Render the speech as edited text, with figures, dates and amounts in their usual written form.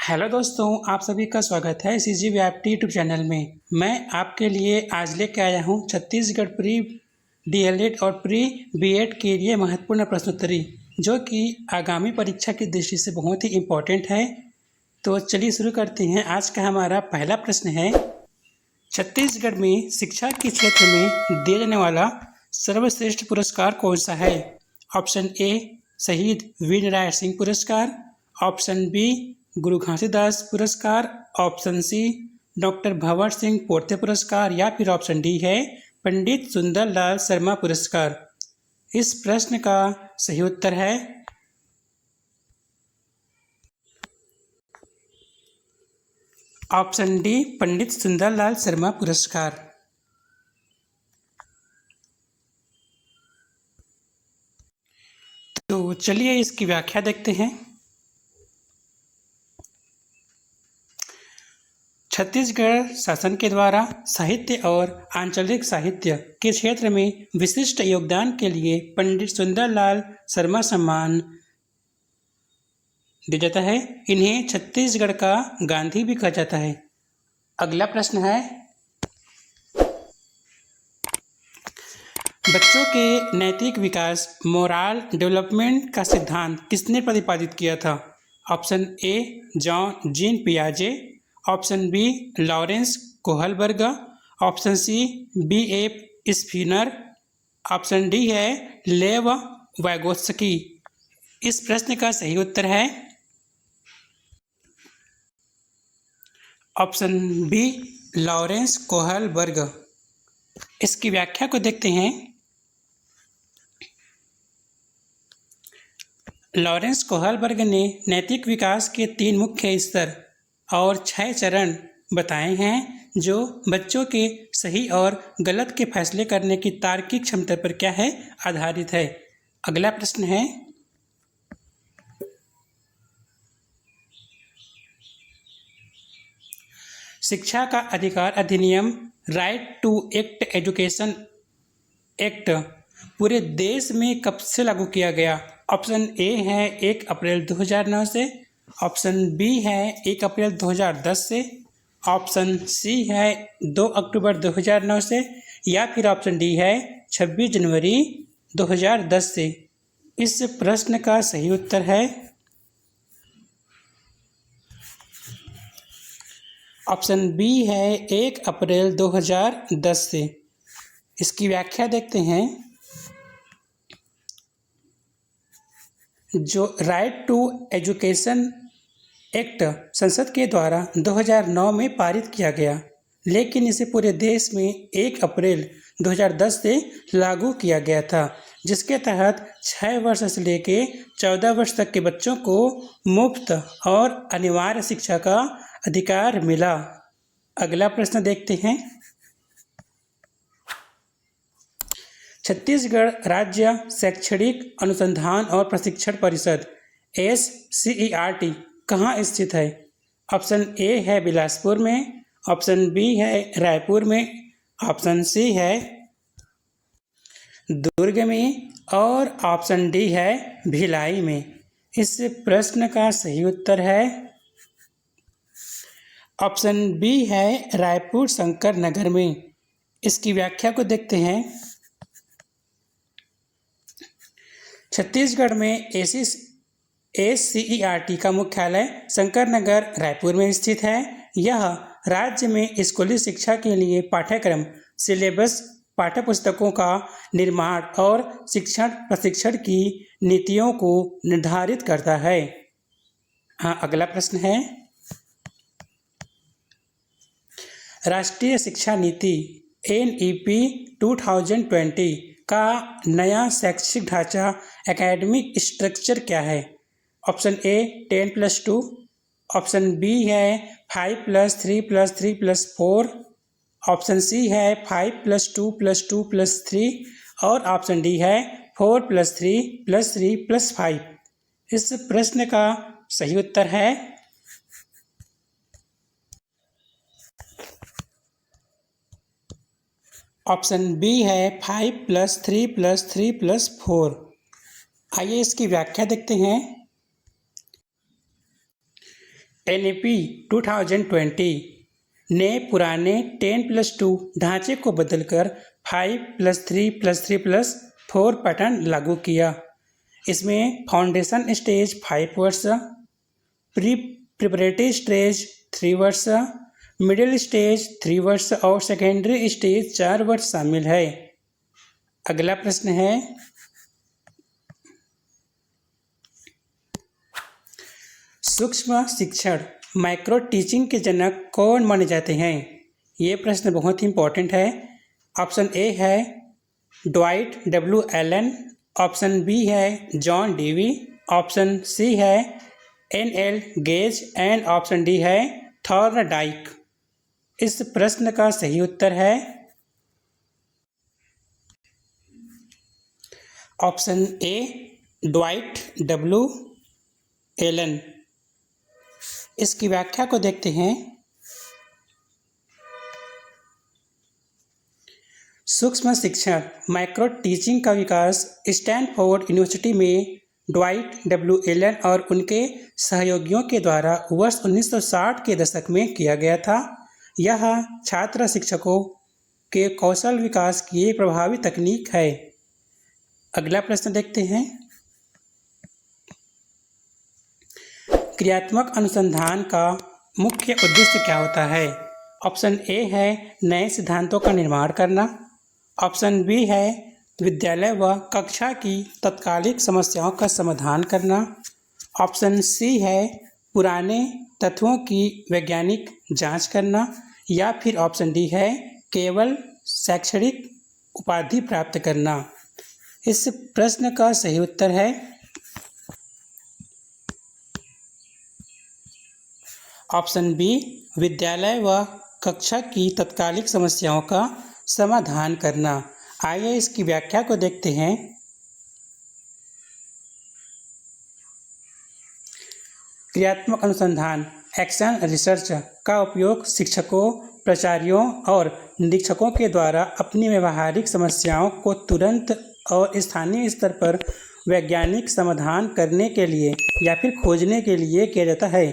Hello दोस्तों, आप सभी का स्वागत है सीजी व्याप्ति यूट्यूब चैनल में। मैं आपके लिए आज लेकर आया हूं छत्तीसगढ़ प्री डीएलएड और प्री बीएड के लिए महत्वपूर्ण प्रश्नोत्तरी, जो कि आगामी परीक्षा की दृष्टि से बहुत ही इम्पोर्टेंट है। तो चलिए शुरू करते हैं। आज का हमारा पहला प्रश्न है, छत्तीसगढ़ में शिक्षा के क्षेत्र में दिया जाने वाला सर्वश्रेष्ठ पुरस्कार कौन सा है? ऑप्शन ए शहीद वीरनारायण सिंह पुरस्कार, ऑप्शन बी गुरु घासीदास पुरस्कार, option C doctor Bhanwar Singh Porte पुरस्कार, या फिर ऑप्शन डी है पंडित सुंदरलाल शर्मा पुरस्कार। इस प्रश्न का सही उत्तर है ऑप्शन डी पंडित सुंदरलाल शर्मा पुरस्कार। तो चलिए इसकी व्याख्या देखते हैं। छत्तीसगढ़ शासन के द्वारा साहित्य और आंचलिक साहित्य के क्षेत्र में विशिष्ट योगदान के लिए पंडित सुंदरलाल शर्मा सम्मान दिया जाता है। इन्हें छत्तीसगढ़ का गांधी भी कहा जाता है। अगला प्रश्न है, बच्चों के नैतिक विकास मोरल डेवलपमेंट का सिद्धांत किसने प्रतिपादित किया था? ऑप्शन ए जॉन जीन पियाजे, option B Lawrence Kohlberg, option C B F Skinner, option D है लेव वैगोत्स्की। इस प्रश्न का सही उत्तर है ऑप्शन बी लॉरेंस कोहलबर्ग। इसकी व्याख्या को देखते हैं। लॉरेंस कोहलबर्ग ने नैतिक विकास के 3 मुख्य स्तर और 6 चरण बताए हैं, जो बच्चों के सही और गलत के फैसले करने की तार्किक क्षमता पर क्या है आधारित है। अगला प्रश्न है, शिक्षा का अधिकार अधिनियम राइट टू एजुकेशन एक्ट पूरे देश में कब से लागू किया गया? ऑप्शन ए है 1 अप्रैल 2009 से, ऑप्शन बी है 1 अप्रैल 2010 से, ऑप्शन सी है 2 अक्टूबर 2009 से, या फिर ऑप्शन डी है 26 जनवरी 2010 से। इस प्रश्न का सही उत्तर है ऑप्शन बी है 1 अप्रैल 2010 से। इसकी व्याख्या देखते हैं। जो राइट टू एजुकेशन एक्ट संसद के द्वारा 2009 में पारित किया गया, लेकिन इसे पूरे देश में 1 अप्रैल 2010 से लागू किया गया था, जिसके तहत 6 वर्ष से लेकर 14 वर्ष तक के बच्चों को मुफ्त और अनिवार्य शिक्षा का अधिकार मिला। अगला प्रश्न देखते हैं। छत्तीसगढ़ राज्य शैक्षणिक अनुसंधान और प्रशिक्षण परिषद SCERT कहाँ स्थित है? ऑप्शन ए है बिलासपुर में, ऑप्शन बी है रायपुर में, ऑप्शन सी है दुर्ग में, और ऑप्शन डी है भिलाई में। इस प्रश्न का सही उत्तर है ऑप्शन बी है रायपुर शंकर नगर में। इसकी व्याख्या को देखते हैं। छत्तीसगढ़ में SCERT का मुख्यालय शंकर नगर रायपुर में स्थित है। यह राज्य में स्कूली शिक्षा के लिए पाठ्यक्रम, सिलेबस, पाठ्यपुस्तकों का निर्माण और शिक्षण प्रशिक्षण की नीतियों को निर्धारित करता है। हाँ, अगला प्रश्न है, राष्ट्रीय शिक्षा नीति NEP 2020 का नया शैक्षिक ढांचा एकेडमिक स्ट्रक्चर क्या है? ऑप्शन ए 10+2, ऑप्शन बी है 5+3+3+4, ऑप्शन सी है 5+2+2+3, और ऑप्शन डी है 4+3+3+5। इस प्रश्न का सही उत्तर है ऑप्शन बी है 5+3+3+4। आइए इसकी व्याख्या देखते हैं। NEP 2020 ने पुराने 10+2 ढांचे को बदलकर 5+3+3+4 पैटर्न लागू किया। इसमें फाउंडेशन स्टेज 5 वर्ष, प्रिपरेटरी स्टेज 3 वर्ष, मिडिल स्टेज 3 वर्ष और सेकेंडरी स्टेज 4 वर्ष शामिल है। अगला प्रश्न है, सूक्ष्म शिक्षण माइक्रो टीचिंग के जनक कौन माने जाते हैं? ये प्रश्न बहुत ही इंपॉर्टेंट है। ऑप्शन ए है Dwight W Allen, option B है जॉन डेवी, ऑप्शन सी है NL Gage and option D है थॉर्नडाइक। इस प्रश्न का सही उत्तर है option A Dwight W Allen. इसकी व्याख्या को देखते हैं। सूक्ष्म शिक्षण माइक्रो टीचिंग का विकास स्टैनफोर्ड यूनिवर्सिटी में ड्वाइट डब्ल्यू एलन और उनके सहयोगियों के द्वारा वर्ष 1960 के दशक में किया गया था। यह छात्र शिक्षकों के कौशल विकास की एक प्रभावी तकनीक है। अगला प्रश्न देखते हैं। क्रियात्मक अनुसंधान का मुख्य उद्देश्य क्या होता है? ऑप्शन ए है नए सिद्धांतों का निर्माण करना, ऑप्शन बी है विद्यालय व कक्षा की तत्कालिक समस्याओं का समाधान करना, ऑप्शन सी है पुराने तत्वों की वैज्ञानिक जांच करना, या फिर ऑप्शन डी है केवल शैक्षणिक उपाधि प्राप्त करना। इस प्रश्न का सही उत्तर है ऑप्शन बी विद्यालय व कक्षा की तत्कालिक समस्याओं का समाधान करना। आइए इसकी व्याख्या को देखते हैं। क्रियात्मक अनुसंधान एक्शन रिसर्च का उपयोग शिक्षकों, प्राचार्यों और निरीक्षकों के द्वारा अपनी व्यावहारिक समस्याओं को तुरंत और स्थानीय स्तर पर वैज्ञानिक समाधान करने के लिए या फिर खोजने के लिए किया जाता है।